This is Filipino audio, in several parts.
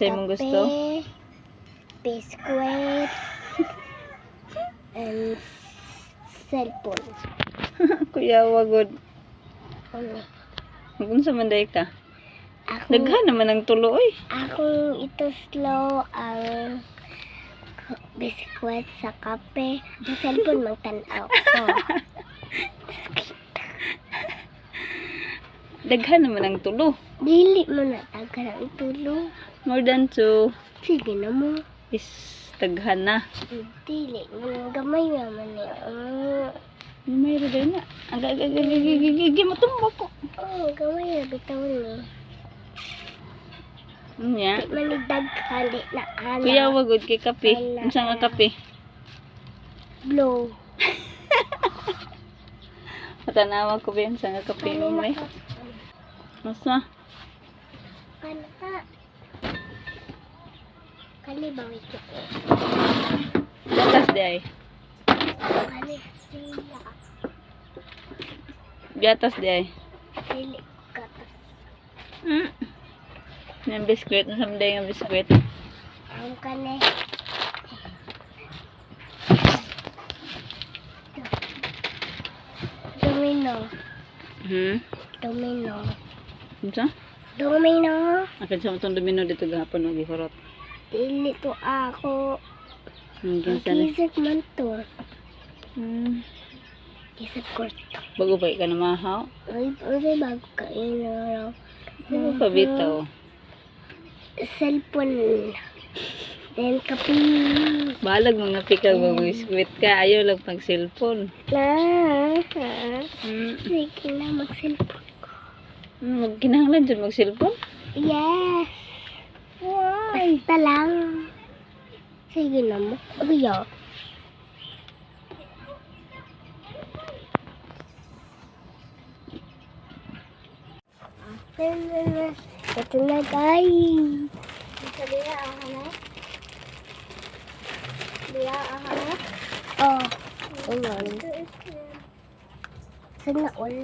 sa imong gusto? Biscuit, and cellphone. Kuya, wagod. Ano? Kung sa manday ka. Ako, Daghan naman ang tulo, oy. akong ito slow ang biscuit sa kape. Ang cellphone magtanaw ko. Daghan naman ang tulo. Dili mo na taga ng tulong. More than 2 Sige na mo. is daghan na. Dili mo nang gamay naman niya. May rin na. Agagagagagagagag mo tumbok ko. Oh, gamay na bitaw ni. Nya. Di man ni daghan, di na ana. Kuya, wagod kay kape. Unsa nga kape? Blow. Patanawa ko ba yun sa nga kape mo may. Masa? Kana ka. Kalibaw ito ko. Gatas di ay. Kali siya. Gatas di ay. Dili katas. Yung biskuit. Nasa manday yung biskuit. Ang kane. Domino. Domino. Unsa? Domino. Akin sa matong domino dito gahapon og gihurot. Dili to ako. Hanggang sa ni. Kisig man to. Kisig ko. Bago pa ka na mahaw. Ay, bago kain na lang. Bago pa bitaw. Cellphone. Then kape. Balag mga pikag mga biskuit ka. Ayaw lang pag cellphone. Sige na, mag-cellphone ko. Kinahanglan dyan mag cellphone? Yes. Why? Basta lang. Sige na mo. Ayaw. Ito na guys. Ito dia ang hanap. Dia ang hanap. Oh. Ayun. Sana all.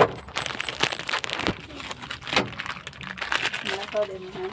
Nakaw din ha.